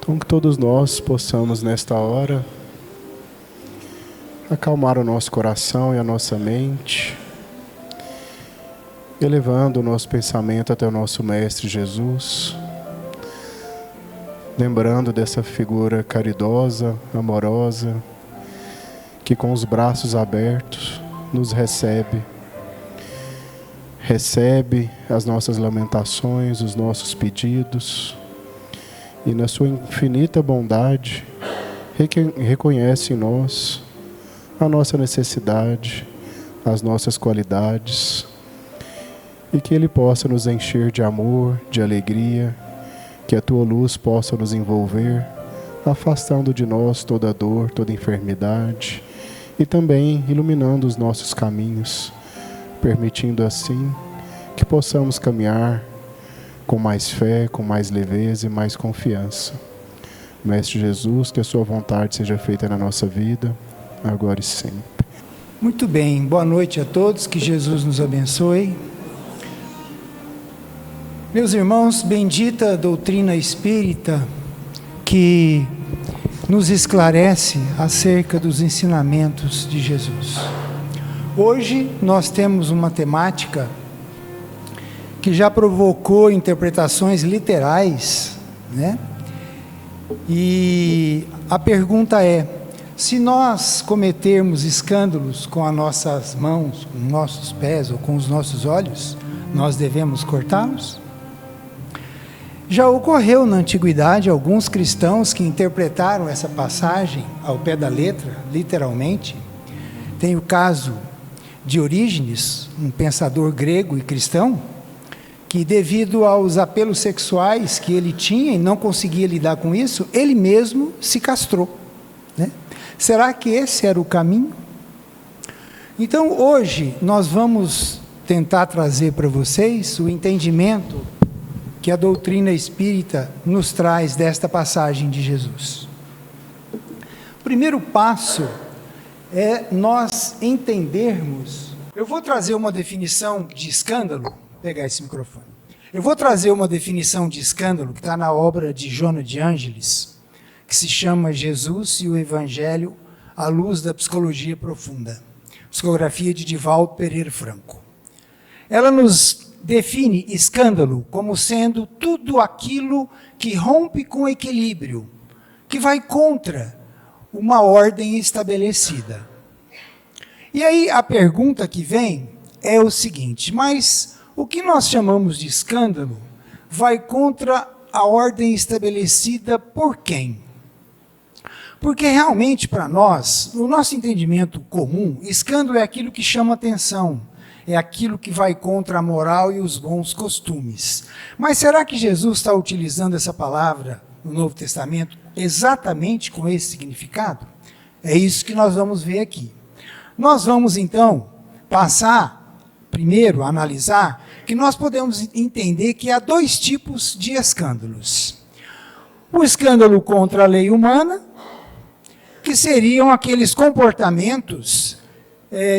Com que todos nós possamos, nesta hora, acalmar o nosso coração e a nossa mente, elevando o nosso pensamento até o nosso Mestre Jesus, lembrando dessa figura caridosa, amorosa, que com os braços abertos nos recebe as nossas lamentações, os nossos pedidos, e na sua infinita bondade reconhece em nós a nossa necessidade, as nossas qualidades, e que Ele possa nos encher de amor, de alegria, que a Tua luz possa nos envolver, afastando de nós toda dor, toda enfermidade, e também iluminando os nossos caminhos, permitindo assim que possamos caminhar com mais fé, com mais leveza e mais confiança. Mestre Jesus, que a Sua vontade seja feita na nossa vida, agora e sempre. Muito bem, boa noite a todos, que Jesus nos abençoe. Meus irmãos, bendita doutrina espírita que nos esclarece acerca dos ensinamentos de Jesus. Hoje nós temos uma temática que já provocou interpretações literais, né? E a pergunta é: se nós cometermos escândalos com as nossas mãos, com os nossos pés ou com os nossos olhos, nós devemos cortá-los? Já ocorreu na antiguidade alguns cristãos que interpretaram essa passagem ao pé da letra, literalmente. Tem o caso de Orígenes, um pensador grego e cristão, que devido aos apelos sexuais que ele tinha e não conseguia lidar com isso, ele mesmo se castrou, né? Será que esse era o caminho? Então hoje nós vamos tentar trazer para vocês o entendimento que a doutrina espírita nos traz desta passagem de Jesus. O primeiro passo é nós entendermos. Eu vou trazer uma definição de escândalo. Vou pegar esse microfone. Eu vou trazer uma definição de escândalo que está na obra de Joana de Ângeles, que se chama Jesus e o Evangelho à Luz da Psicologia Profunda. Psicografia de Divaldo Pereira Franco. Ela nos define escândalo como sendo tudo aquilo que rompe com o equilíbrio, que vai contra uma ordem estabelecida. E aí a pergunta que vem é o seguinte: mas o que nós chamamos de escândalo vai contra a ordem estabelecida por quem? Porque realmente para nós, no nosso entendimento comum, escândalo é aquilo que chama atenção, é aquilo que vai contra a moral e os bons costumes. Mas será que Jesus está utilizando essa palavra no Novo Testamento exatamente com esse significado? É isso que nós vamos ver aqui. Nós vamos então passar, primeiro, a analisar, que nós podemos entender que há dois tipos de escândalos. O escândalo contra a lei humana, que seriam aqueles comportamentos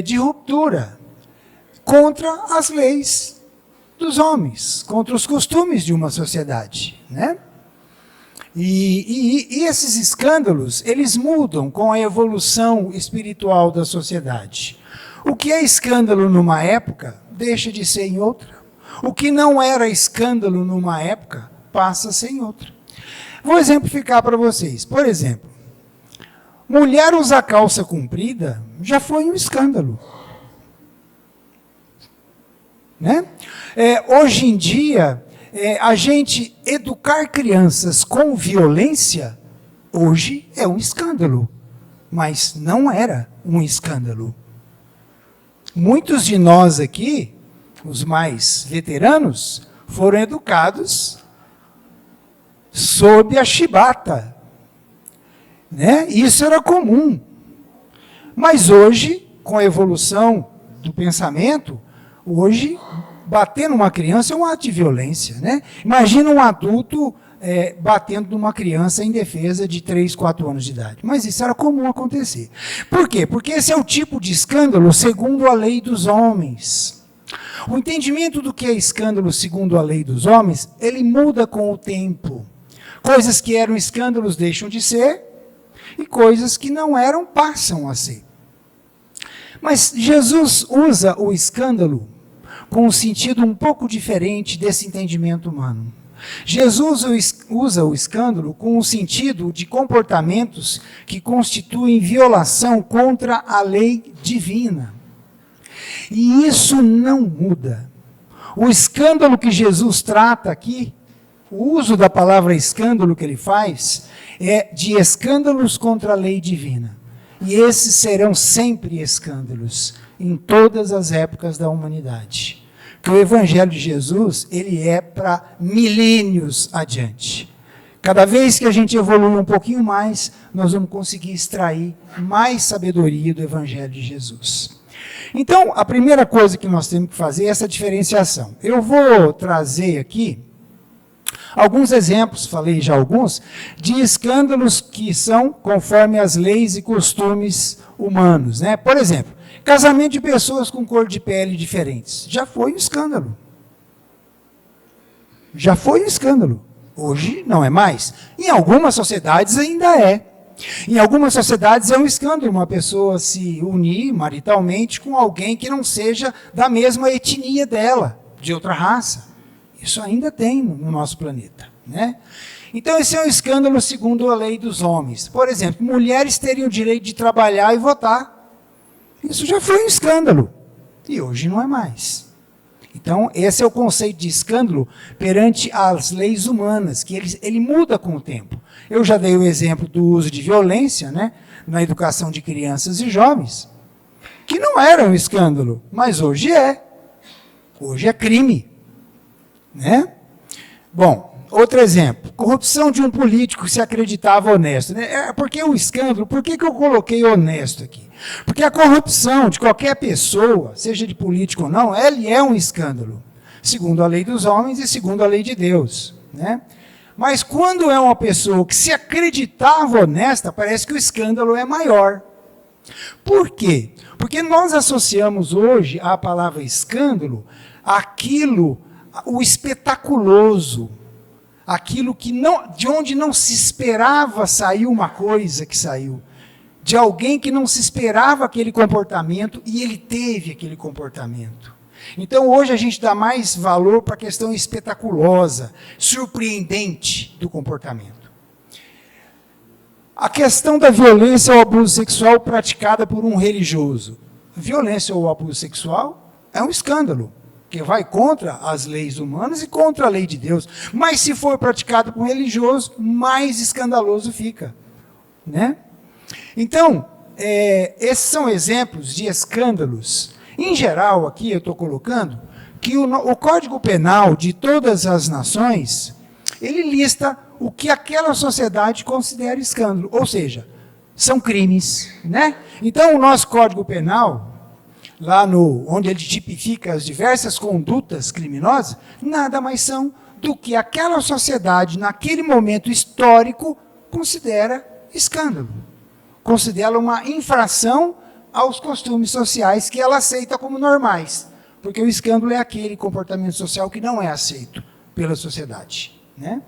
de ruptura contra as leis dos homens, contra os costumes de uma sociedade, né? E esses escândalos, eles mudam com a evolução espiritual da sociedade. O que é escândalo numa época, deixa de ser em outra. O que não era escândalo numa época, passa a ser em outra. Vou exemplificar para vocês. Por exemplo, mulher usar calça comprida já foi um escândalo, né? Hoje em dia, a gente educar crianças com violência, hoje é um escândalo, mas não era um escândalo. Muitos de nós aqui, os mais veteranos, foram educados sob a chibata, né? Isso era comum. Mas hoje, com a evolução do pensamento, hoje, bater numa criança é um ato de violência, né? Imagina um adulto batendo numa criança em defesa de 3, 4 anos de idade. Mas isso era comum acontecer. Por quê? Porque esse é o tipo de escândalo segundo a lei dos homens. O entendimento do que é escândalo segundo a lei dos homens, ele muda com o tempo. Coisas que eram escândalos deixam de ser, e coisas que não eram passam a ser. Mas Jesus usa o escândalo com um sentido um pouco diferente desse entendimento humano. Jesus usa o escândalo com o sentido de comportamentos que constituem violação contra a lei divina. E isso não muda. O escândalo que Jesus trata aqui, o uso da palavra escândalo que ele faz, é de escândalos contra a lei divina. E esses serão sempre escândalos, em todas as épocas da humanidade. Que o Evangelho de Jesus, ele é para milênios adiante. Cada vez que a gente evolui um pouquinho mais, nós vamos conseguir extrair mais sabedoria do Evangelho de Jesus. Então, a primeira coisa que nós temos que fazer é essa diferenciação. Eu vou trazer aqui alguns exemplos, falei já alguns, de escândalos que são conforme as leis e costumes humanos, né? Por exemplo, casamento de pessoas com cor de pele diferentes. Já foi um escândalo. Já foi um escândalo. Hoje não é mais. Em algumas sociedades ainda é. Em algumas sociedades é um escândalo uma pessoa se unir maritalmente com alguém que não seja da mesma etnia dela, de outra raça. Isso ainda tem no nosso planeta, né? Então esse é um escândalo segundo a lei dos homens. Por exemplo, mulheres teriam o direito de trabalhar e votar. Isso já foi um escândalo. E hoje não é mais. Então, esse é o conceito de escândalo perante as leis humanas, que ele muda com o tempo. Eu já dei o exemplo do uso de violência, né, na educação de crianças e jovens, que não era um escândalo, mas hoje é. Hoje é crime. Né? Bom, outro exemplo. Corrupção de um político que se acreditava honesto. Né? Porque o escândalo, por que eu coloquei honesto aqui? Porque a corrupção de qualquer pessoa, seja de político ou não, ele é um escândalo, segundo a lei dos homens e segundo a lei de Deus. Né? Mas quando é uma pessoa que se acreditava honesta, parece que o escândalo é maior. Por quê? Porque nós associamos hoje à palavra escândalo aquilo, o espetaculoso, aquilo que não, de onde não se esperava sair uma coisa que saiu. De alguém que não se esperava aquele comportamento e ele teve aquele comportamento. Então hoje a gente dá mais valor para a questão espetaculosa, surpreendente do comportamento. A questão da violência ou abuso sexual praticada por um religioso. Violência ou abuso sexual é um escândalo, que vai contra as leis humanas e contra a lei de Deus. Mas se for praticado por um religioso, mais escandaloso fica. Né? Então, esses são exemplos de escândalos. Em geral, aqui eu estou colocando que o Código Penal de todas as nações, ele lista o que aquela sociedade considera escândalo, ou seja, são crimes. Né? Então, o nosso Código Penal, lá onde ele tipifica as diversas condutas criminosas, nada mais são do que aquela sociedade, naquele momento histórico, considera escândalo. Considera uma infração aos costumes sociais que ela aceita como normais. Porque o escândalo é aquele comportamento social que não é aceito pela sociedade. Né?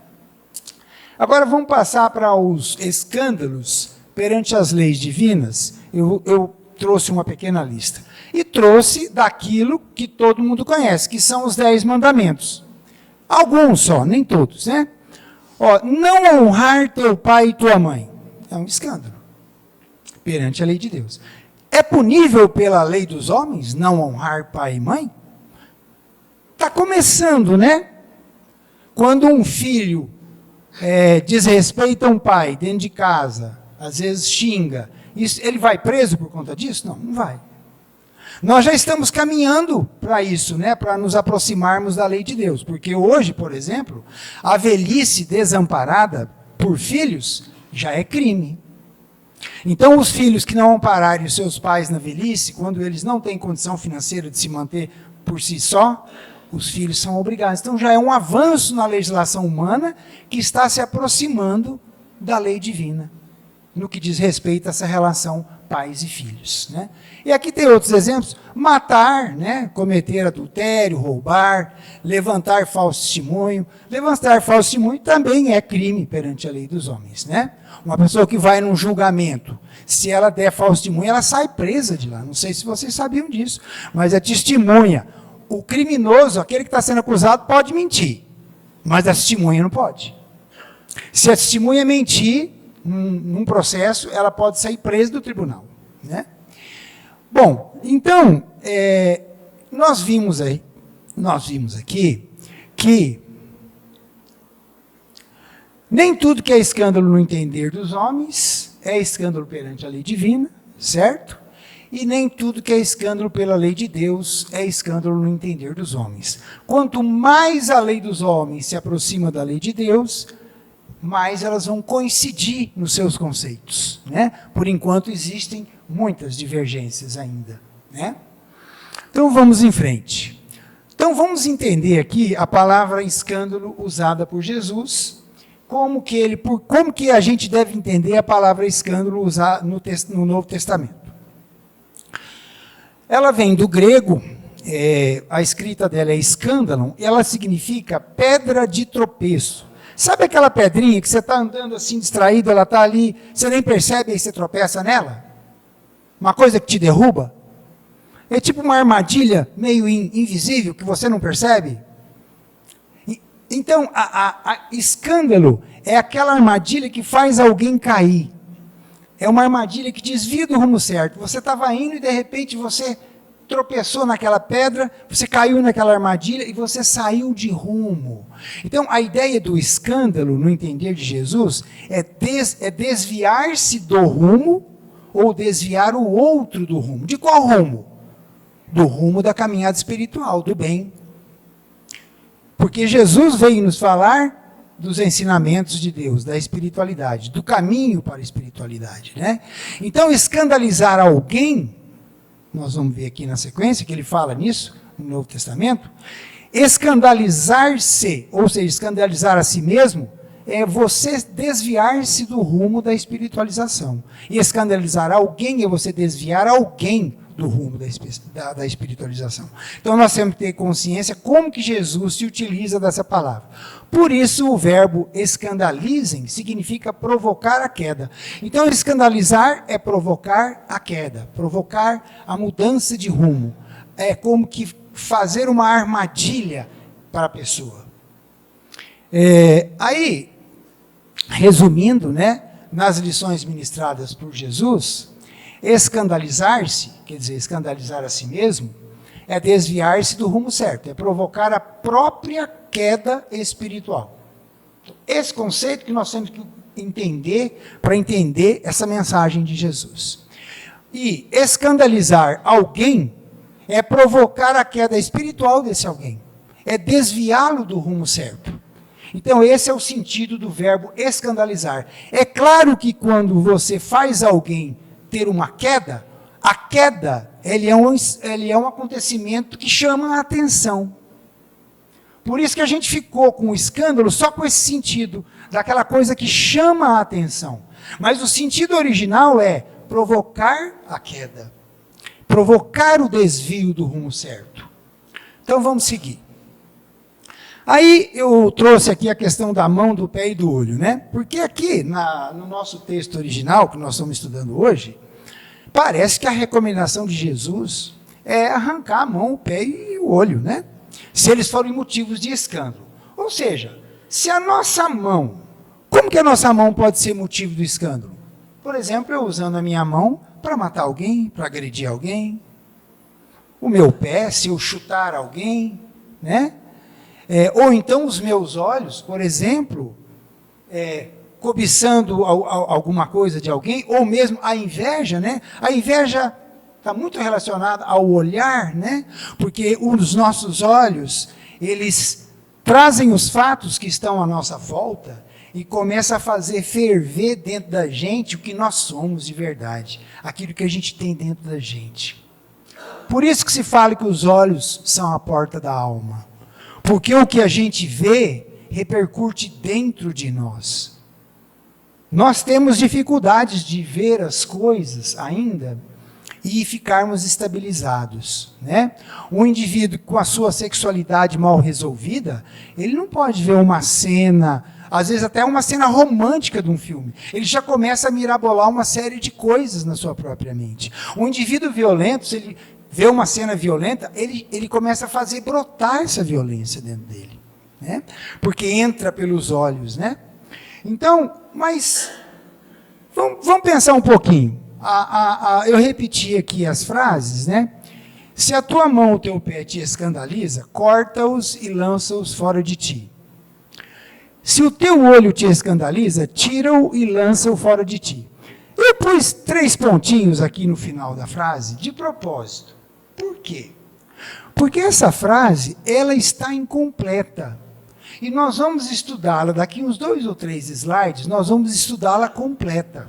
Agora vamos passar para os escândalos perante as leis divinas. Eu trouxe uma pequena lista. E trouxe daquilo que todo mundo conhece, que são os 10 mandamentos. Alguns só, nem todos, né? Ó, não honrar teu pai e tua mãe. É um escândalo perante a lei de Deus. É punível pela lei dos homens não honrar pai e mãe? Está começando, né? Quando um filho desrespeita um pai dentro de casa, às vezes xinga, ele vai preso por conta disso? Não, não vai. Nós já estamos caminhando para isso, né? Para nos aproximarmos da lei de Deus. Porque hoje, por exemplo, a velhice desamparada por filhos já é crime. Então, os filhos que não ampararem os seus pais na velhice, quando eles não têm condição financeira de se manter por si só, os filhos são obrigados. Então, já é um avanço na legislação humana que está se aproximando da lei divina, no que diz respeito a essa relação pais e filhos, né? E aqui tem outros exemplos: matar, né? Cometer adultério, roubar, levantar falso testemunho. Levantar falso testemunho também é crime perante a lei dos homens, né? Uma pessoa que vai num julgamento, se ela der falso testemunho, ela sai presa de lá. Não sei se vocês sabiam disso, mas é testemunha. O criminoso, aquele que está sendo acusado, pode mentir, mas a testemunha não pode. Se a testemunha mentir num processo, ela pode sair presa do tribunal, né? Bom, então, nós vimos aqui que nem tudo que é escândalo no entender dos homens é escândalo perante a lei divina, certo? E nem tudo que é escândalo pela lei de Deus é escândalo no entender dos homens. Quanto mais a lei dos homens se aproxima da lei de Deus, mais elas vão coincidir nos seus conceitos, né? Por enquanto existem muitas divergências ainda, né? Então vamos em frente. Então vamos entender aqui a palavra escândalo usada por Jesus, como que a gente deve entender a palavra escândalo usada no Novo Testamento. Ela vem do grego, a escrita dela é escândalo, ela significa pedra de tropeço. Sabe aquela pedrinha que você está andando assim distraído, ela está ali, você nem percebe e você tropeça nela? Uma coisa que te derruba? É tipo uma armadilha meio invisível que você não percebe? Então, a escândalo é aquela armadilha que faz alguém cair. É uma armadilha que desvia do rumo certo. Você estava indo e de repente você tropeçou naquela pedra, você caiu naquela armadilha e você saiu de rumo. Então, a ideia do escândalo, no entender de Jesus, é desviar-se do rumo ou desviar o outro do rumo. De qual rumo? Do rumo da caminhada espiritual, do bem. Porque Jesus veio nos falar dos ensinamentos de Deus, da espiritualidade, do caminho para a espiritualidade, né? Então, escandalizar alguém, nós vamos ver aqui na sequência que ele fala nisso, no Novo Testamento, escandalizar-se, ou seja, escandalizar a si mesmo, é você desviar-se do rumo da espiritualização. E escandalizar alguém é você desviar alguém do rumo da espiritualização. Então nós temos que ter consciência como que Jesus se utiliza dessa palavra. Por isso o verbo escandalizem significa provocar a queda. Então escandalizar é provocar a queda, provocar a mudança de rumo. É como que fazer uma armadilha para a pessoa. Aí, resumindo, né, nas lições ministradas por Jesus, escandalizar-se, quer dizer, escandalizar a si mesmo, é desviar-se do rumo certo, é provocar a própria queda espiritual. Esse conceito que nós temos que entender para entender essa mensagem de Jesus. E escandalizar alguém é provocar a queda espiritual desse alguém, é desviá-lo do rumo certo. Então esse é o sentido do verbo escandalizar. É claro que quando você faz alguém ter uma queda, a queda ele é um acontecimento que chama a atenção. Por isso que a gente ficou com o escândalo só com esse sentido, daquela coisa que chama a atenção. Mas o sentido original é provocar a queda, provocar o desvio do rumo certo. Então vamos seguir. Aí eu trouxe aqui a questão da mão, do pé e do olho, né? Porque aqui, no nosso texto original, que nós estamos estudando hoje, parece que a recomendação de Jesus é arrancar a mão, o pé e o olho, né? Se eles forem motivos de escândalo. Ou seja, se a nossa mão, como que a nossa mão pode ser motivo do escândalo? Por exemplo, eu usando a minha mão para matar alguém, para agredir alguém. O meu pé, se eu chutar alguém, né? Ou então os meus olhos, por exemplo, cobiçando alguma coisa de alguém, ou mesmo a inveja, né? A inveja está muito relacionada ao olhar, né? Porque os nossos olhos, eles trazem os fatos que estão à nossa volta e começa a fazer ferver dentro da gente o que nós somos de verdade, aquilo que a gente tem dentro da gente. Por isso que se fala que os olhos são a porta da alma. Porque o que a gente vê repercute dentro de nós. Nós temos dificuldades de ver as coisas ainda e ficarmos estabilizados, né? Um indivíduo com a sua sexualidade mal resolvida, ele não pode ver uma cena, às vezes até uma cena romântica de um filme. Ele já começa a mirabolar uma série de coisas na sua própria mente. Um indivíduo violento, se ele vê uma cena violenta, ele começa a fazer brotar essa violência dentro dele, né? Porque entra pelos olhos, né? Então, mas vamos pensar um pouquinho. Eu repeti aqui as frases, né? Se a tua mão ou o teu pé te escandaliza, corta-os e lança-os fora de ti. Se o teu olho te escandaliza, tira-o e lança-o fora de ti. Eu pus 3 pontinhos aqui no final da frase, de propósito. Por quê? Porque essa frase, ela está incompleta. E nós vamos estudá-la, daqui uns 2 ou 3 slides, nós vamos estudá-la completa.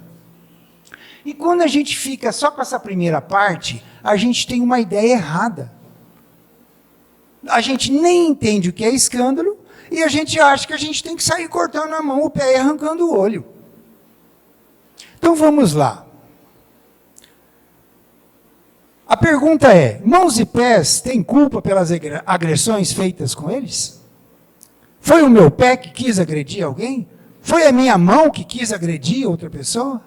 E quando a gente fica só com essa primeira parte, a gente tem uma ideia errada. A gente nem entende o que é escândalo, e a gente acha que a gente tem que sair cortando a mão, o pé e arrancando o olho. Então vamos lá. A pergunta é, mãos e pés têm culpa pelas agressões feitas com eles? Foi o meu pé que quis agredir alguém? Foi a minha mão que quis agredir outra pessoa?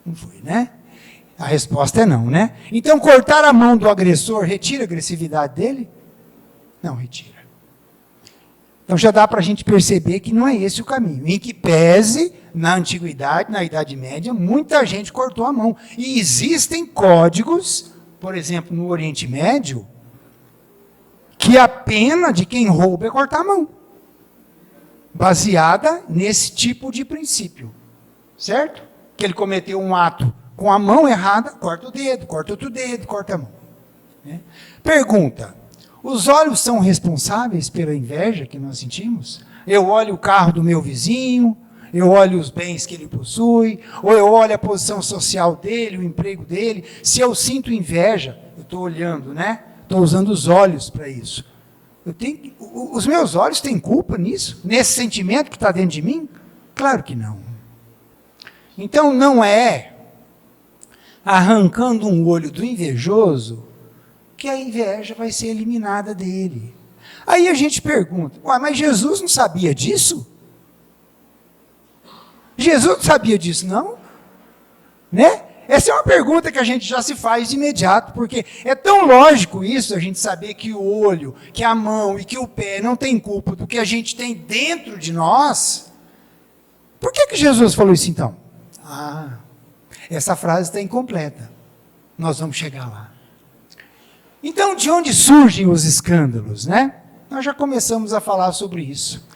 Não foi, né? A resposta é não, né? Então, cortar a mão do agressor retira a agressividade dele? Não retira. Então, já dá para a gente perceber que não é esse o caminho. Em que pese, na antiguidade, na Idade Média, muita gente cortou a mão. E existem códigos, por exemplo, no Oriente Médio, que a pena de quem rouba é cortar a mão. Baseada nesse tipo de princípio. Certo? Que ele cometeu um ato com a mão errada, corta o dedo, corta outro dedo, corta a mão. Né? Pergunta, os olhos são responsáveis pela inveja que nós sentimos? Eu olho o carro do meu vizinho, eu olho os bens que ele possui, ou eu olho a posição social dele, o emprego dele. Se eu sinto inveja, eu estou olhando, né? Estou usando os olhos para isso. Os meus olhos têm culpa nisso? Nesse sentimento que está dentro de mim? Claro que não. Então, não é arrancando um olho do invejoso que a inveja vai ser eliminada dele. Aí a gente pergunta, mas Jesus não sabia disso? Jesus não sabia disso, não? Né? Essa é uma pergunta que a gente já se faz de imediato, porque é tão lógico isso, a gente saber que o olho, que a mão e que o pé não tem culpa do que a gente tem dentro de nós. Por que Jesus falou isso então? Essa frase está incompleta. Nós vamos chegar lá. Então, de onde surgem os escândalos, né? Nós já começamos a falar sobre isso.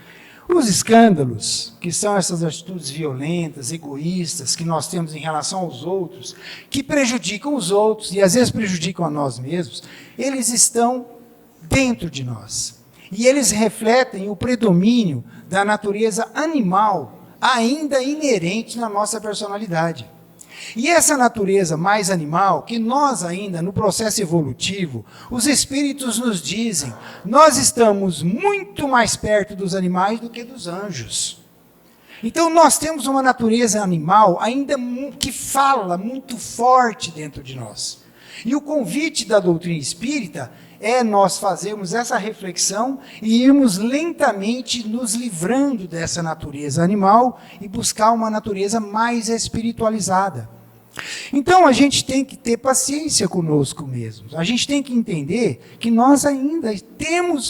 Os escândalos, que são essas atitudes violentas, egoístas, que nós temos em relação aos outros, que prejudicam os outros e às vezes prejudicam a nós mesmos, eles estão dentro de nós. E eles refletem o predomínio da natureza animal, ainda inerente na nossa personalidade. E essa natureza mais animal, que nós ainda, no processo evolutivo, os espíritos nos dizem, nós estamos muito mais perto dos animais do que dos anjos. Então nós temos uma natureza animal ainda que fala muito forte dentro de nós. E o convite da doutrina espírita é nós fazermos essa reflexão e irmos lentamente nos livrando dessa natureza animal e buscar uma natureza mais espiritualizada. Então a gente tem que ter paciência conosco mesmos. A gente tem que entender que nós ainda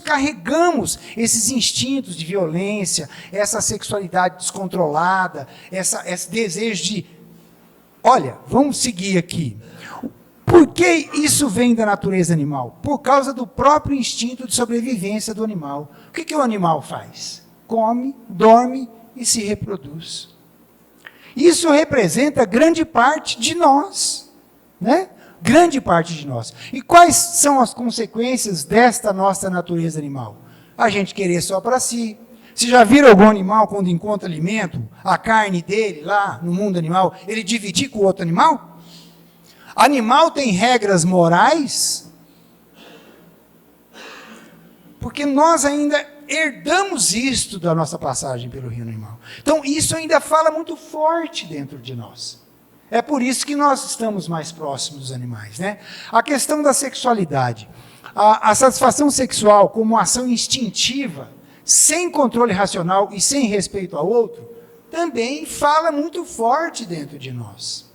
carregamos esses instintos de violência, essa sexualidade descontrolada, esse desejo de... Olha, vamos seguir aqui. Por que isso vem da natureza animal? Por causa do próprio instinto de sobrevivência do animal. O que o animal faz? Come, dorme e se reproduz. Isso representa grande parte de nós, né? Grande parte de nós. E quais são as consequências desta nossa natureza animal? A gente querer só para si. Você já viram algum animal, quando encontra alimento, a carne dele lá no mundo animal, ele dividir com o outro animal? Animal tem regras morais? Porque nós ainda herdamos isto da nossa passagem pelo reino animal. Então, isso ainda fala muito forte dentro de nós. É por isso que nós estamos mais próximos dos animais, né? A questão da sexualidade. A satisfação sexual como ação instintiva, sem controle racional e sem respeito ao outro, também fala muito forte dentro de nós.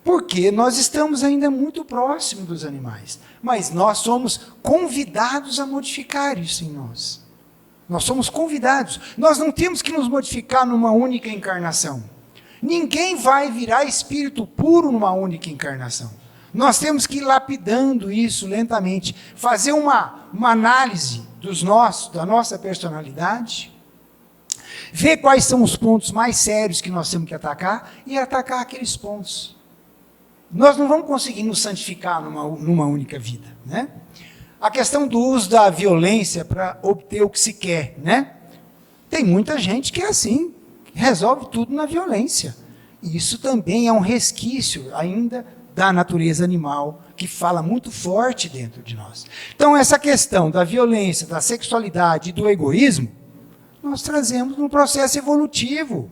Porque nós estamos ainda muito próximos dos animais. Mas nós somos convidados a modificar isso em nós. Nós somos convidados. Nós não temos que nos modificar numa única encarnação. Ninguém vai virar espírito puro numa única encarnação. Nós temos que ir lapidando isso lentamente. Fazer uma análise da nossa personalidade. Ver quais são os pontos mais sérios que nós temos que atacar e atacar aqueles pontos. Nós não vamos conseguir nos santificar numa única vida, né? A questão do uso da violência para obter o que se quer, né? Tem muita gente que é assim, resolve tudo na violência. E isso também é um resquício ainda da natureza animal, que fala muito forte dentro de nós. Então, essa questão da violência, da sexualidade e do egoísmo, nós trazemos no processo evolutivo.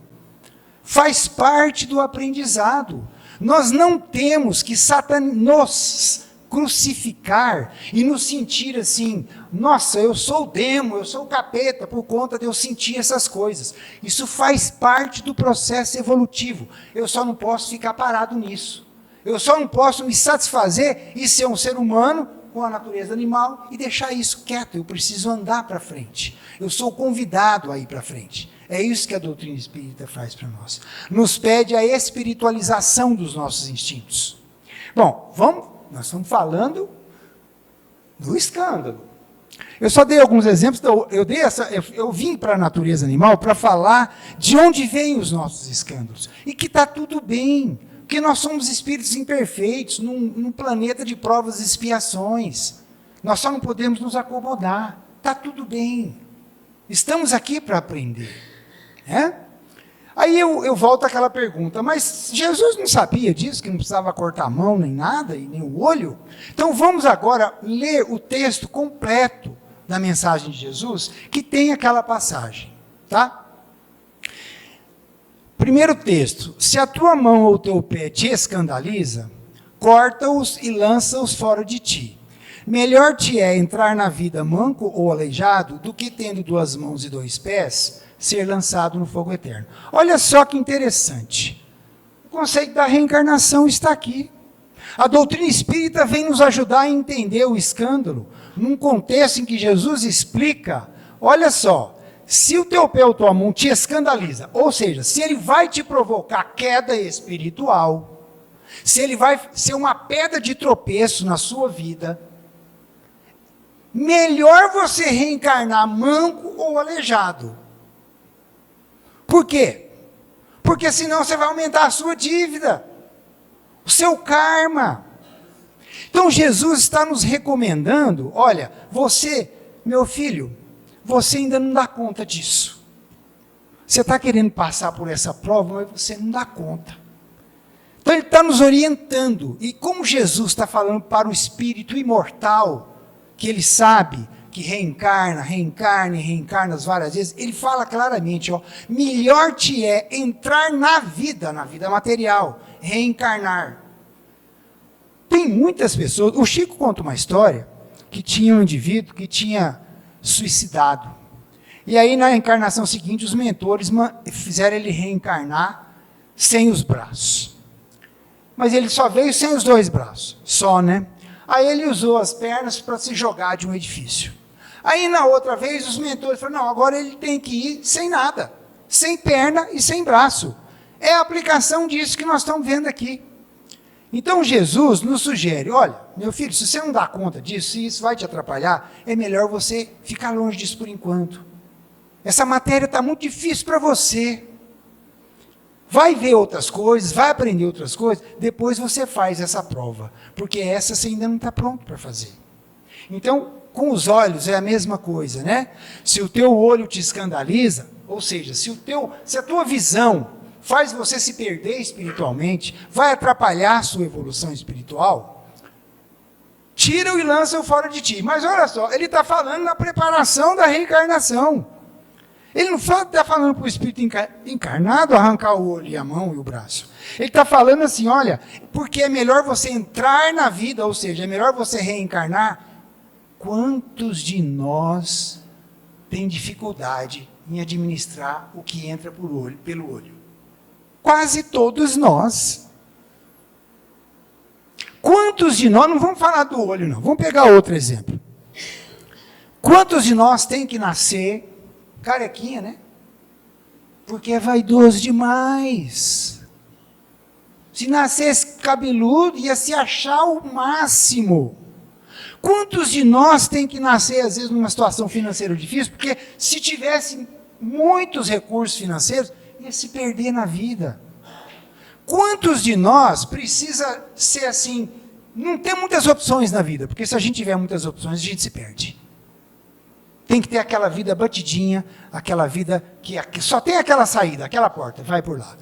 Faz parte do aprendizado. Nós não temos que nos crucificar e nos sentir assim, nossa, eu sou o demo, eu sou o capeta, por conta de eu sentir essas coisas. Isso faz parte do processo evolutivo. Eu só não posso ficar parado nisso. Eu só não posso me satisfazer e ser um ser humano com a natureza animal e deixar isso quieto. Eu preciso andar para frente. Eu sou convidado a ir para frente. É isso que a doutrina espírita faz para nós. Nos pede a espiritualização dos nossos instintos. Bom, nós estamos falando do escândalo. Eu só dei alguns exemplos, eu vim para a natureza animal para falar de onde vêm os nossos escândalos. E que está tudo bem, porque nós somos espíritos imperfeitos, num planeta de provas e expiações. Nós só não podemos nos acomodar. Está tudo bem. Estamos aqui para aprender. É? Aí eu volto àquela pergunta, mas Jesus não sabia disso, que não precisava cortar a mão nem nada, e nem o olho? Então vamos agora ler o texto completo da mensagem de Jesus, que tem aquela passagem, tá? Primeiro texto: se a tua mão ou o teu pé te escandaliza, corta-os e lança-os fora de ti. Melhor te é entrar na vida manco ou aleijado, do que tendo 2 mãos e 2 pés, ser lançado no fogo eterno. Olha só que interessante. O conceito da reencarnação está aqui. A doutrina espírita vem nos ajudar a entender o escândalo, num contexto em que Jesus explica, olha só, se o teu pé ou tua mão te escandaliza, ou seja, se ele vai te provocar queda espiritual, se ele vai ser uma pedra de tropeço na sua vida, melhor você reencarnar manco ou aleijado. Por quê? Porque senão você vai aumentar a sua dívida, o seu karma. Então Jesus está nos recomendando, olha, você, meu filho, você ainda não dá conta disso. Você está querendo passar por essa prova, mas você não dá conta. Então ele está nos orientando. E como Jesus está falando para o espírito imortal, que ele sabe que reencarna as várias vezes, ele fala claramente, ó, melhor te é entrar na vida material, reencarnar. Tem muitas pessoas, o Chico conta uma história, que tinha um indivíduo que tinha suicidado. E aí na encarnação seguinte, os mentores fizeram ele reencarnar sem os braços. Mas ele só veio sem os 2 braços, só, né? Aí ele usou as pernas para se jogar de um edifício. Aí na outra vez os mentores falaram, não, agora ele tem que ir sem nada, sem perna e sem braço. É a aplicação disso que nós estamos vendo aqui. Então Jesus nos sugere, olha, meu filho, se você não dá conta disso, se isso vai te atrapalhar, é melhor você ficar longe disso por enquanto. Essa matéria está muito difícil para você. Vai ver outras coisas, vai aprender outras coisas, depois você faz essa prova, porque essa você ainda não está pronto para fazer. Então, com os olhos é a mesma coisa, né? Se o teu olho te escandaliza, ou seja, se a tua visão faz você se perder espiritualmente, vai atrapalhar a sua evolução espiritual, tira-o e lança-o fora de ti. Mas olha só, ele está falando na preparação da reencarnação. Ele não está falando para o espírito encarnado arrancar o olho e a mão e o braço. Ele está falando assim, olha, porque é melhor você entrar na vida, ou seja, é melhor você reencarnar. Quantos de nós tem dificuldade em administrar o que entra pelo olho? Quase todos nós. Quantos de nós, não vamos falar do olho não, vamos pegar outro exemplo. Quantos de nós tem que nascer carequinha, né? Porque é vaidoso demais. Se nascesse cabeludo, ia se achar o máximo. Quantos de nós tem que nascer, às vezes, numa situação financeira difícil, porque se tivesse muitos recursos financeiros, ia se perder na vida. Quantos de nós precisa ser assim, não ter muitas opções na vida, porque se a gente tiver muitas opções, a gente se perde. Tem que ter aquela vida batidinha, aquela vida que só tem aquela saída, aquela porta, vai por lá.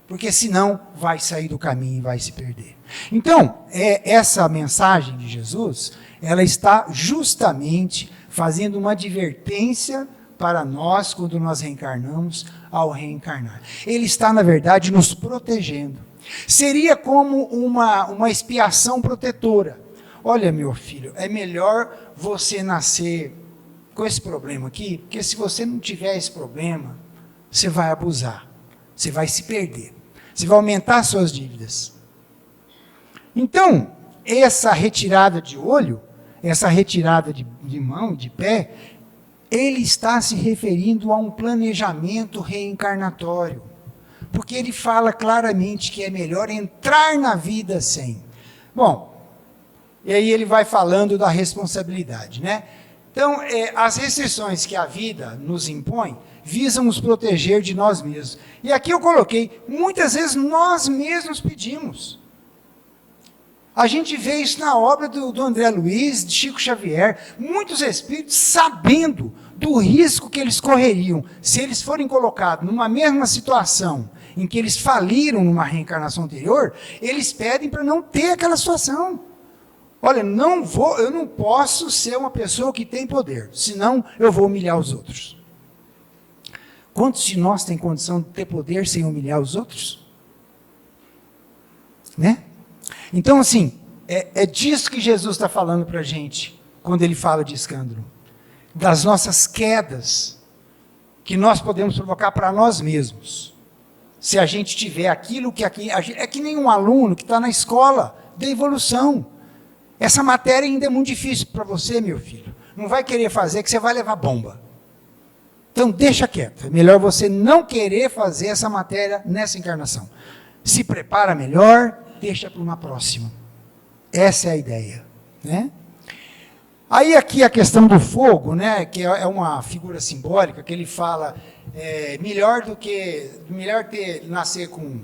Porque senão vai sair do caminho e vai se perder. Então, essa mensagem de Jesus, ela está justamente fazendo uma advertência para nós quando nós reencarnamos, ao reencarnar. Ele está, na verdade, nos protegendo. Seria como uma expiação protetora. Olha, meu filho, é melhor você nascer com esse problema aqui, porque se você não tiver esse problema, você vai abusar, você vai se perder, você vai aumentar suas dívidas. Então, essa retirada de olho, essa retirada de mão, de pé, ele está se referindo a um planejamento reencarnatório, porque ele fala claramente que é melhor entrar na vida sem. Bom, e aí ele vai falando da responsabilidade, né? Então, as restrições que a vida nos impõe visam nos proteger de nós mesmos. E aqui eu coloquei, muitas vezes nós mesmos pedimos. A gente vê isso na obra do André Luiz, de Chico Xavier, muitos espíritos sabendo do risco que eles correriam se eles forem colocados numa mesma situação em que eles faliram numa reencarnação anterior, eles pedem para não ter aquela situação. Olha, eu não posso ser uma pessoa que tem poder, senão eu vou humilhar os outros. Quantos de nós têm condição de ter poder sem humilhar os outros? Né? Então, assim, é disso que Jesus está falando para a gente, quando ele fala de escândalo. Das nossas quedas, que nós podemos provocar para nós mesmos. Se a gente tiver aquilo que aqui... É que nem um aluno que está na escola da evolução. Essa matéria ainda é muito difícil para você, meu filho. Não vai querer fazer, que você vai levar bomba. Então, deixa quieto. É melhor você não querer fazer essa matéria nessa encarnação. Se prepara melhor, deixa para uma próxima. Essa é a ideia, né? Aí aqui a questão do fogo, né, que é uma figura simbólica, que ele fala, melhor nascer com...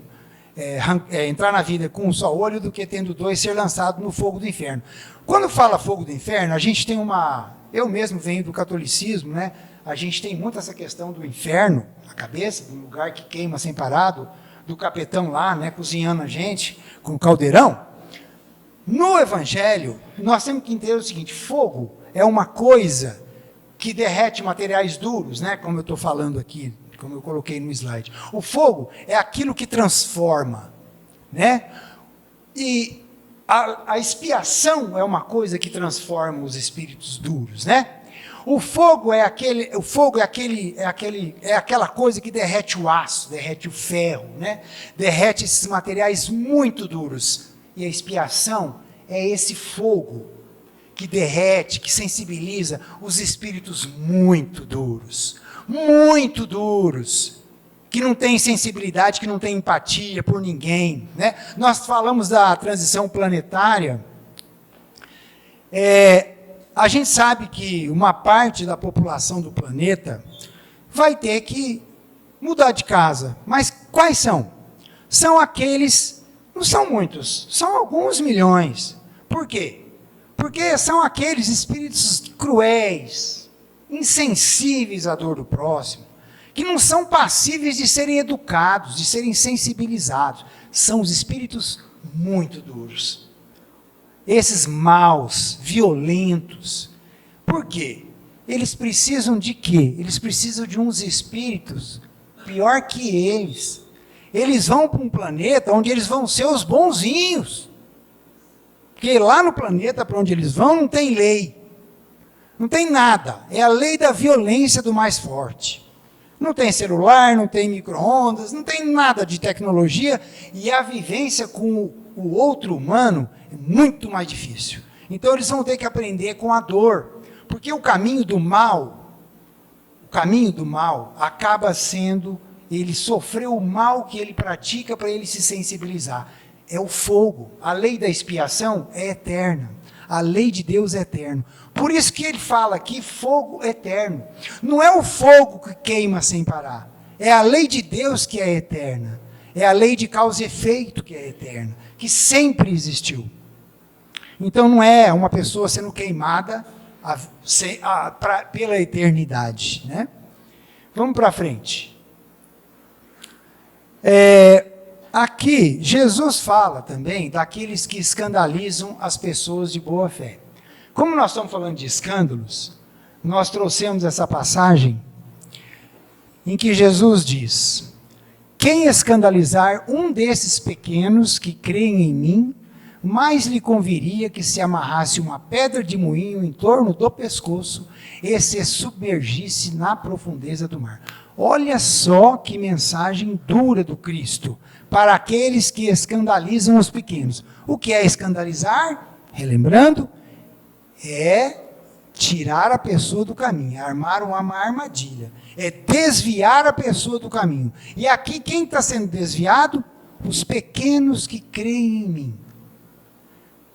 entrar na vida com um só olho do que tendo dois, ser lançado no fogo do inferno. Quando fala fogo do inferno, a gente tem eu mesmo venho do catolicismo, né? A gente tem muito essa questão do inferno na cabeça, do lugar que queima sem parado, do capetão lá, né, cozinhando a gente com o caldeirão. No Evangelho, nós temos que entender o seguinte: fogo é uma coisa que derrete materiais duros, né, como eu estou falando aqui, como eu coloquei no slide. O fogo é aquilo que transforma, né? E a expiação é uma coisa que transforma os espíritos duros, né? O fogo é aquela coisa que derrete o aço, derrete o ferro, né? Derrete esses materiais muito duros. E a expiação é esse fogo que derrete, que sensibiliza os espíritos muito duros, que não têm sensibilidade, que não têm empatia por ninguém, né? Nós falamos da transição planetária. A gente sabe que uma parte da população do planeta vai ter que mudar de casa. Mas quais são? São aqueles, não são muitos, são alguns milhões. Por quê? Porque são aqueles espíritos cruéis, insensíveis à dor do próximo, que não são passíveis de serem educados, de serem sensibilizados. São os espíritos muito duros. esses maus, violentos. Por quê? Eles precisam de quê? Eles precisam de uns espíritos pior que eles. Eles vão para um planeta onde eles vão ser os bonzinhos. Porque lá no planeta para onde eles vão não tem lei. Não tem nada. É a lei da violência do mais forte. Não tem celular, não tem micro-ondas, não tem nada de tecnologia. E a vivência com o outro humano é muito mais difícil. Então eles vão ter que aprender com a dor. Porque o caminho do mal acaba sendo ele sofrer o mal que ele pratica para ele se sensibilizar. É o fogo. A lei da expiação é eterna. A lei de Deus é eterna. Por isso que ele fala aqui, fogo eterno. Não é o fogo que queima sem parar. É a lei de Deus que é eterna. É a lei de causa e efeito que é eterna. Que sempre existiu. Então não é uma pessoa sendo queimada pela eternidade. Né? Vamos para frente. Aqui, Jesus fala também daqueles que escandalizam as pessoas de boa fé. Como nós estamos falando de escândalos, nós trouxemos essa passagem em que Jesus diz: quem escandalizar um desses pequenos que creem em mim, mais lhe conviria que se amarrasse uma pedra de moinho em torno do pescoço e se submergisse na profundeza do mar. Olha só que mensagem dura do Cristo para aqueles que escandalizam os pequenos. O que é escandalizar? Relembrando, é tirar a pessoa do caminho, é armar uma armadilha, é desviar a pessoa do caminho. E aqui quem está sendo desviado? Os pequenos que creem em mim.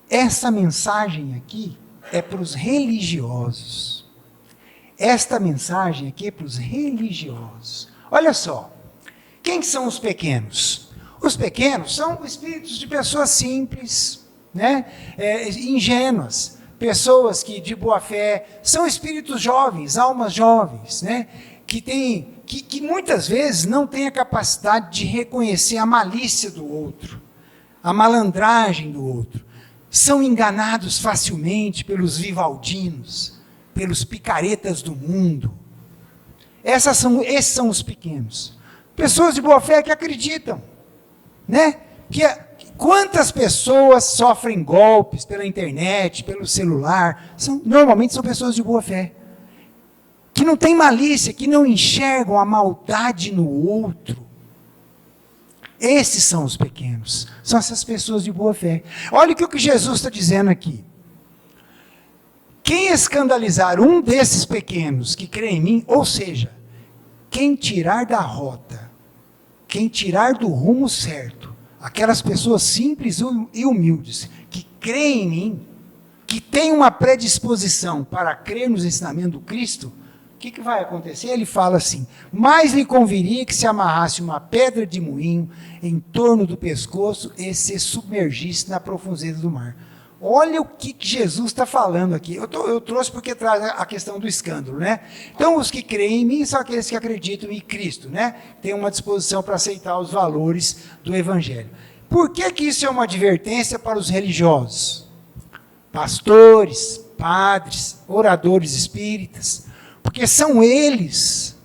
Essa mensagem aqui é para os religiosos. Esta mensagem aqui é para os religiosos. Olha só, quem são os pequenos? Os pequenos são espíritos de pessoas simples, né? Ingênuas, pessoas que de boa fé, são espíritos jovens, almas jovens, né? Que muitas vezes não têm a capacidade de reconhecer a malícia do outro, a malandragem do outro. São enganados facilmente pelos vivaldinos, pelos picaretas do mundo. Esses são os pequenos. Pessoas de boa fé que acreditam, né? Quantas pessoas sofrem golpes pela internet, pelo celular? Normalmente são pessoas de boa fé, que não têm malícia, que não enxergam a maldade no outro. Esses são os pequenos, são essas pessoas de boa fé. Olha o que Jesus está dizendo aqui. Quem escandalizar um desses pequenos que crê em mim, ou seja, quem tirar da rota, quem tirar do rumo certo, aquelas pessoas simples e humildes, que creem em mim, que têm uma predisposição para crer nos ensinamentos do Cristo, o que vai acontecer? Ele fala assim: mais lhe conviria que se amarrasse uma pedra de moinho em torno do pescoço e se submergisse na profundeza do mar. Olha o que Jesus está falando aqui. Eu trouxe porque traz a questão do escândalo, né? Então, os que creem em mim são aqueles que acreditam em Cristo, né? Tem uma disposição para aceitar os valores do Evangelho. Por que isso é uma advertência para os religiosos? Pastores, padres, oradores espíritas. Porque são eles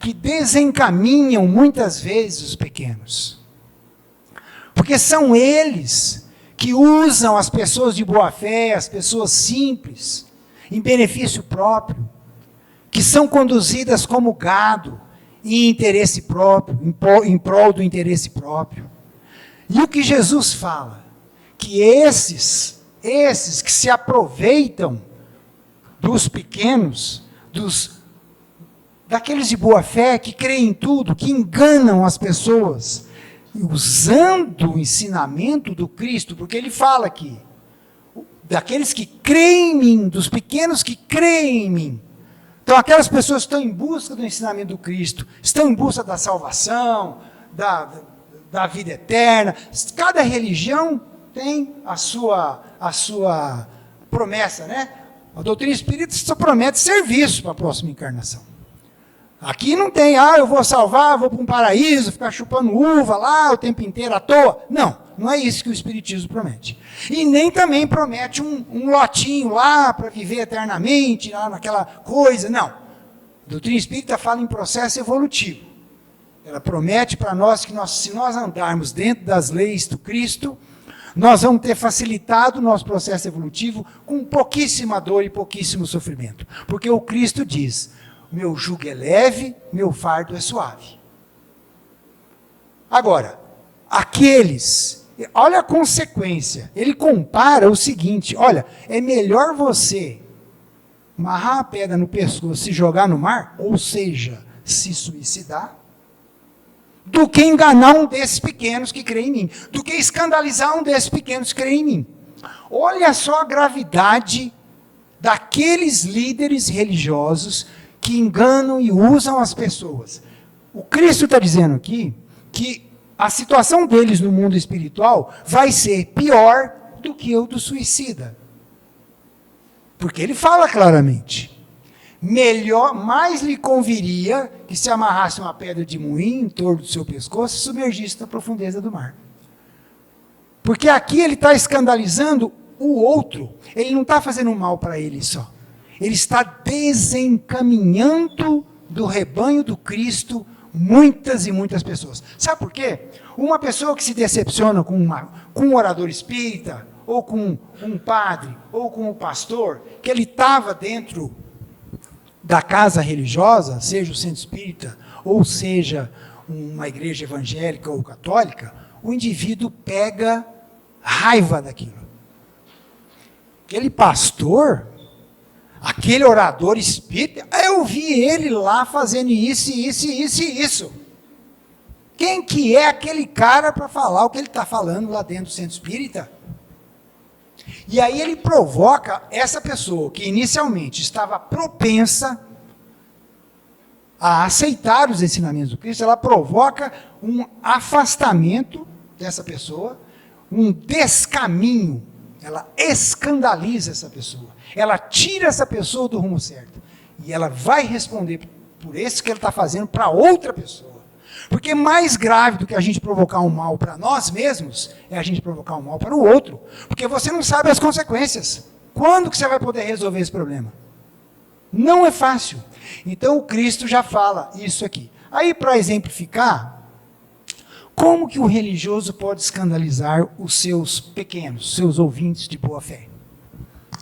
que desencaminham muitas vezes os pequenos. Porque são eles que usam as pessoas de boa fé, as pessoas simples, em benefício próprio, que são conduzidas como gado, em interesse próprio, em prol do interesse próprio. E o que Jesus fala? Que esses que se aproveitam dos pequenos, daqueles de boa fé, que creem em tudo, que enganam as pessoas, usando o ensinamento do Cristo, porque ele fala aqui, daqueles que creem em mim, dos pequenos que creem em mim. Então, aquelas pessoas que estão em busca do ensinamento do Cristo, estão em busca da salvação, da vida eterna. Cada religião tem a sua promessa, né? A doutrina espírita só promete serviço para a próxima encarnação. Aqui não tem, eu vou salvar, vou para um paraíso, ficar chupando uva lá o tempo inteiro à toa. Não, Não é isso que o Espiritismo promete. E nem também promete um lotinho lá para viver eternamente, lá naquela coisa. Não. A doutrina espírita fala em processo evolutivo. Ela promete para nós que se nós andarmos dentro das leis do Cristo, nós vamos ter facilitado o nosso processo evolutivo com pouquíssima dor e pouquíssimo sofrimento. Porque o Cristo diz, meu jugo é leve, meu fardo é suave. Agora, olha a consequência, ele compara o seguinte, olha, é melhor você amarrar a pedra no pescoço e jogar no mar, ou seja, se suicidar, do que enganar um desses pequenos que crê em mim, do que escandalizar um desses pequenos que crê em mim. Olha só a gravidade daqueles líderes religiosos que enganam e usam as pessoas. O Cristo está dizendo aqui que a situação deles no mundo espiritual vai ser pior do que o do suicida. Porque ele fala claramente. Mais lhe conviria que se amarrasse uma pedra de moinho em torno do seu pescoço e submergisse na profundeza do mar. Porque aqui ele está escandalizando o outro. Ele não está fazendo mal para ele só. Ele está desencaminhando do rebanho do Cristo muitas e muitas pessoas. Sabe por quê? Uma pessoa que se decepciona com um orador espírita, ou com um padre, ou com um pastor, que ele estava dentro da casa religiosa, seja o centro espírita, ou seja uma igreja evangélica ou católica, o indivíduo pega raiva daquilo. Aquele pastor, aquele orador espírita, eu vi ele lá fazendo isso, isso, isso e isso. Quem que é aquele cara para falar o que ele está falando lá dentro do centro espírita? E aí ele provoca essa pessoa, que inicialmente estava propensa a aceitar os ensinamentos do Cristo, ela provoca um afastamento dessa pessoa, um descaminho, ela escandaliza essa pessoa, ela tira essa pessoa do rumo certo, e ela vai responder por isso que ele está fazendo para outra pessoa. Porque mais grave do que a gente provocar um mal para nós mesmos, é a gente provocar um mal para o outro. Porque você não sabe as consequências. Quando que você vai poder resolver esse problema? Não é fácil. Então o Cristo já fala isso aqui. Aí, para exemplificar, como que o religioso pode escandalizar os seus pequenos, seus ouvintes de boa fé?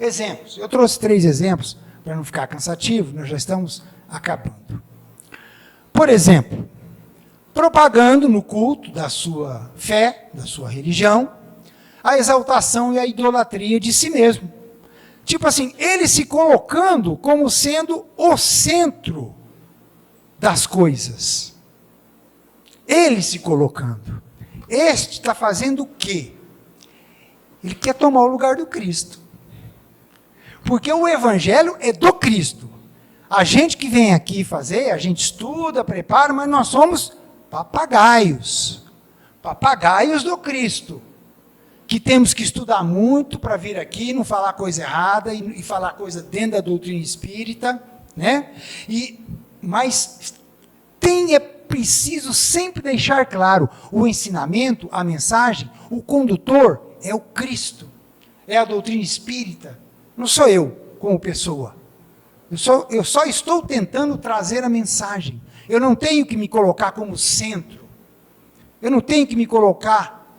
Exemplos. Eu trouxe 3 exemplos, para não ficar cansativo, nós já estamos acabando. Por exemplo, propagando no culto da sua fé, da sua religião, a exaltação e a idolatria de si mesmo. Tipo assim, ele se colocando como sendo o centro das coisas. Ele se colocando. Este está fazendo o quê? Ele quer tomar o lugar do Cristo. Porque o evangelho é do Cristo. A gente que vem aqui fazer, a gente estuda, prepara, mas nós somos papagaios do Cristo, que temos que estudar muito para vir aqui, não falar coisa errada e falar coisa dentro da doutrina espírita, né? Mas é preciso sempre deixar claro, o ensinamento, a mensagem, o condutor é o Cristo, é a doutrina espírita, não sou eu como pessoa. Eu só estou tentando trazer a mensagem. Eu não tenho que me colocar como centro. Eu não tenho que me colocar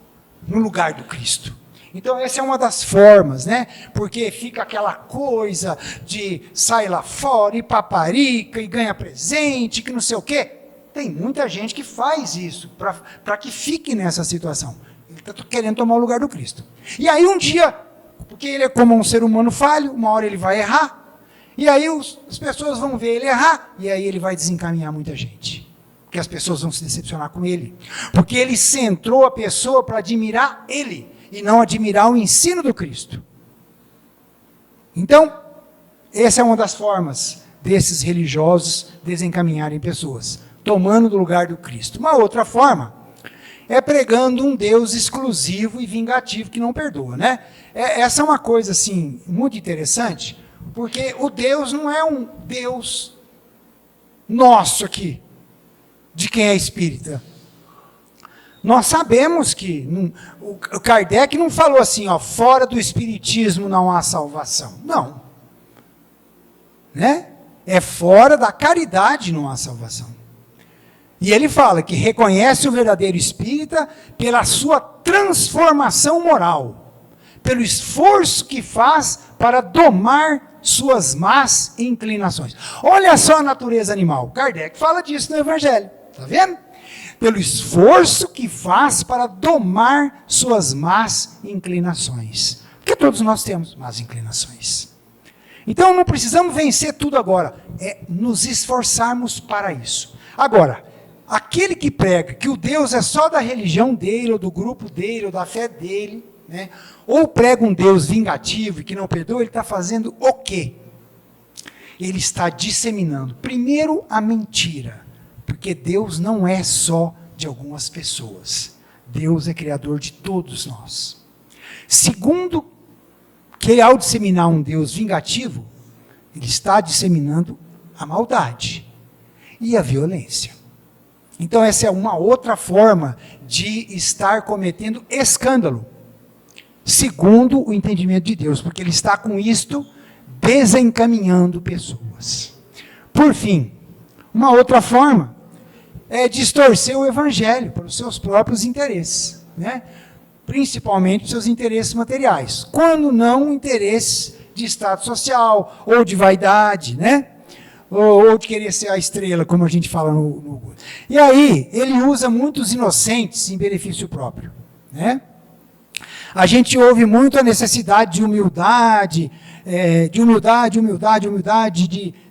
no lugar do Cristo. Então essa é uma das formas, né? Porque fica aquela coisa de sai lá fora e paparica e ganha presente, que não sei o quê. Tem muita gente que faz isso para que fique nessa situação. Ele está querendo tomar o lugar do Cristo. E aí um dia, porque ele é como um ser humano falho, uma hora ele vai errar, e aí as pessoas vão ver ele errar, e aí ele vai desencaminhar muita gente. Porque as pessoas vão se decepcionar com ele. Porque ele centrou a pessoa para admirar ele, e não admirar o ensino do Cristo. Então, essa é uma das formas desses religiosos desencaminharem pessoas, tomando do lugar do Cristo. Uma outra forma é pregando um Deus exclusivo e vingativo que não perdoa, né? Essa é uma coisa assim muito interessante, porque o Deus não é um Deus nosso aqui, de quem é espírita. Nós sabemos que o Kardec não falou assim, ó, fora do espiritismo não há salvação. Não. Né? É fora da caridade não há salvação. E ele fala que reconhece o verdadeiro espírita pela sua transformação moral, pelo esforço que faz para domar suas más inclinações. Olha só a natureza animal. Kardec fala disso no Evangelho. Está vendo? Pelo esforço que faz para domar suas más inclinações. Porque todos nós temos más inclinações. Então não precisamos vencer tudo agora. É nos esforçarmos para isso. Agora, aquele que prega que o Deus é só da religião dele, ou do grupo dele, ou da fé dele, né? Ou prega um Deus vingativo e que não perdoa, ele está fazendo o quê? Ele está disseminando, primeiro, a mentira. Porque Deus não é só de algumas pessoas. Deus é criador de todos nós. Segundo, que ele, ao disseminar um Deus vingativo, ele está disseminando a maldade e a violência. Então essa é uma outra forma de estar cometendo escândalo, segundo o entendimento de Deus, porque ele está com isto desencaminhando pessoas. Por fim, uma outra forma é distorcer o Evangelho para os seus próprios interesses, né? Principalmente os seus interesses materiais, quando não interesses de status social, ou de vaidade, né? Ou de querer ser a estrela, como a gente fala no... E aí, ele usa muitos inocentes em benefício próprio, né? A gente ouve muito a necessidade de humildade,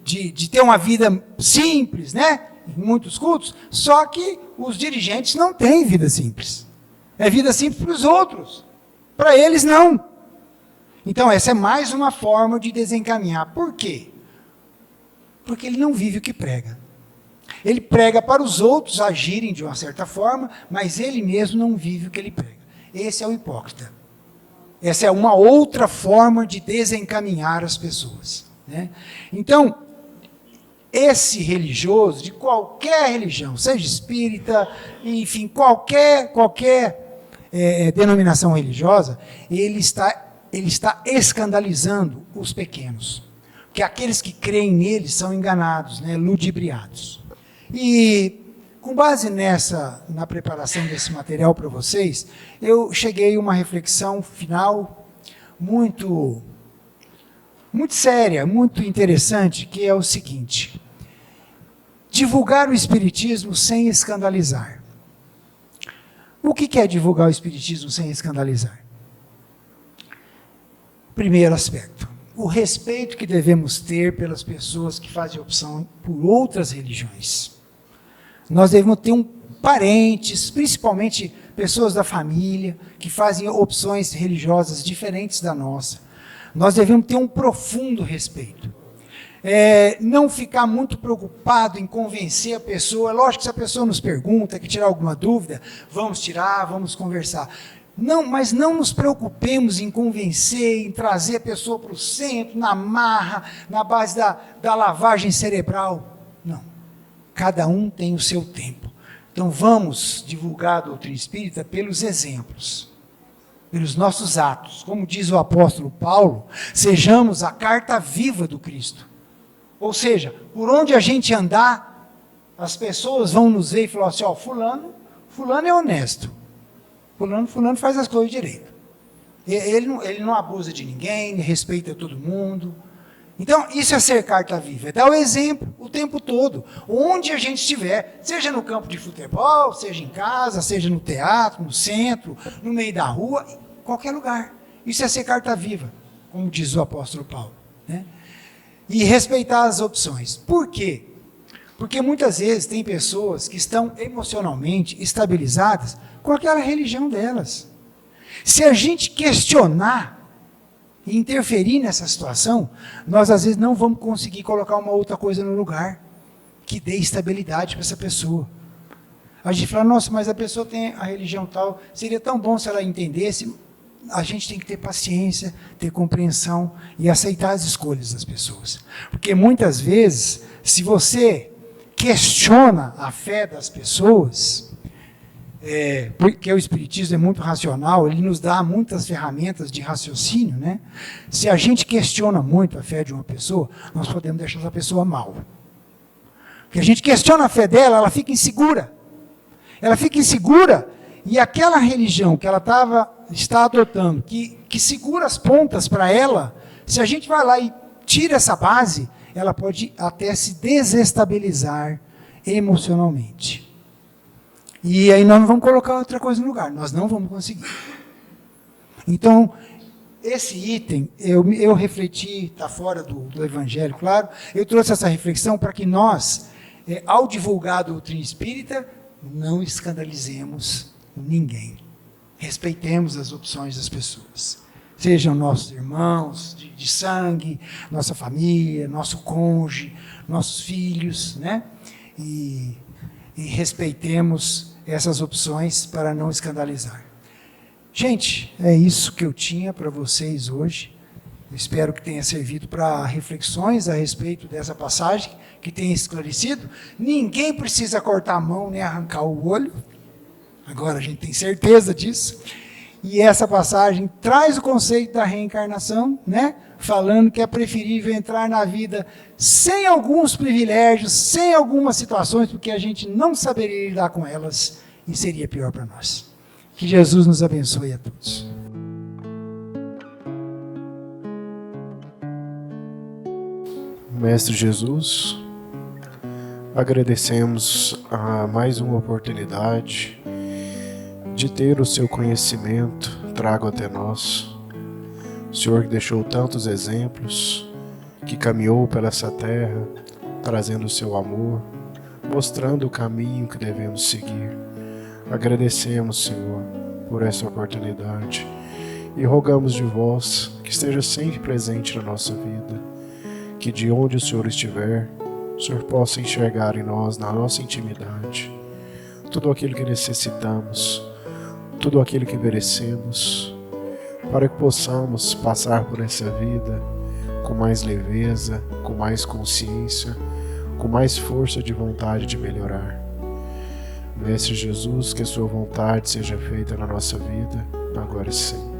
de ter uma vida simples, né? Em muitos cultos, só que os dirigentes não têm vida simples. É vida simples para os outros, para eles não. Então essa é mais uma forma de desencaminhar. Por quê? Porque ele não vive o que prega. Ele prega para os outros agirem de uma certa forma, mas ele mesmo não vive o que ele prega. Esse é o hipócrita. Essa é uma outra forma de desencaminhar as pessoas, né? Então, esse religioso, de qualquer religião, seja espírita, enfim, qualquer denominação religiosa, ele está escandalizando os pequenos. Porque aqueles que creem nele são enganados, né, ludibriados. E, com base na preparação desse material para vocês, eu cheguei a uma reflexão final muito séria, muito interessante, que é o seguinte: divulgar o Espiritismo sem escandalizar. O que é divulgar o Espiritismo sem escandalizar? Primeiro aspecto, o respeito que devemos ter pelas pessoas que fazem opção por outras religiões. Nós devemos ter parentes, principalmente pessoas da família, que fazem opções religiosas diferentes da nossa. Nós devemos ter um profundo respeito. Não ficar muito preocupado em convencer a pessoa. Lógico que se a pessoa nos pergunta, quer tirar alguma dúvida, vamos tirar, vamos conversar. Não, mas não nos preocupemos em convencer, em trazer a pessoa para o centro, na marra, na base da lavagem cerebral. Não. Cada um tem o seu tempo. Então vamos divulgar a doutrina espírita pelos exemplos, pelos nossos atos. Como diz o apóstolo Paulo, sejamos a carta viva do Cristo. Ou seja, por onde a gente andar, as pessoas vão nos ver e falar assim, ó, fulano é honesto. Fulano faz as coisas direito. Ele não abusa de ninguém, ele respeita todo mundo. Então, isso é ser carta viva, é dar o exemplo o tempo todo, onde a gente estiver, seja no campo de futebol, seja em casa, seja no teatro, no centro, no meio da rua, em qualquer lugar. Isso é ser carta viva, como diz o apóstolo Paulo, né? E respeitar as opções. Por quê? Porque muitas vezes tem pessoas que estão emocionalmente estabilizadas com aquela religião delas. Se a gente questionar e interferir nessa situação, nós às vezes não vamos conseguir colocar uma outra coisa no lugar que dê estabilidade para essa pessoa. A gente fala, nossa, mas a pessoa tem a religião tal, seria tão bom se ela entendesse. A gente tem que ter paciência, ter compreensão e aceitar as escolhas das pessoas. Porque muitas vezes, se você questiona a fé das pessoas, porque o Espiritismo é muito racional, ele nos dá muitas ferramentas de raciocínio, né? Se a gente questiona muito a fé de uma pessoa, nós podemos deixar essa pessoa mal. Porque a gente questiona a fé dela, ela fica insegura. Ela fica insegura e aquela religião que ela está adotando, que segura as pontas para ela, se a gente vai lá e tira essa base, ela pode até se desestabilizar emocionalmente. E aí nós não vamos colocar outra coisa no lugar, nós não vamos conseguir. Então, esse item, eu refleti, está fora do Evangelho, claro, eu trouxe essa reflexão para que nós, ao divulgar a doutrina espírita, não escandalizemos ninguém. Respeitemos as opções das pessoas. Sejam nossos irmãos de sangue, nossa família, nosso cônjuge, nossos filhos, né? E respeitemos essas opções para não escandalizar. Gente, é isso que eu tinha para vocês hoje. Eu espero que tenha servido para reflexões a respeito dessa passagem, que tenha esclarecido. Ninguém precisa cortar a mão nem arrancar o olho. Agora a gente tem certeza disso. E essa passagem traz o conceito da reencarnação, né? Falando que é preferível entrar na vida sem alguns privilégios, sem algumas situações, porque a gente não saberia lidar com elas e seria pior para nós. Que Jesus nos abençoe a todos. Mestre Jesus, agradecemos a mais uma oportunidade de ter o seu conhecimento trago até nós. O Senhor que deixou tantos exemplos, que caminhou pela essa terra, trazendo o seu amor, mostrando o caminho que devemos seguir. Agradecemos, Senhor, por essa oportunidade e rogamos de vós que esteja sempre presente na nossa vida, que de onde o Senhor estiver, o Senhor possa enxergar em nós, na nossa intimidade, tudo aquilo que necessitamos, tudo aquilo que merecemos, para que possamos passar por essa vida com mais leveza, com mais consciência, com mais força de vontade de melhorar. Mestre Jesus, que a sua vontade seja feita na nossa vida, agora e sempre.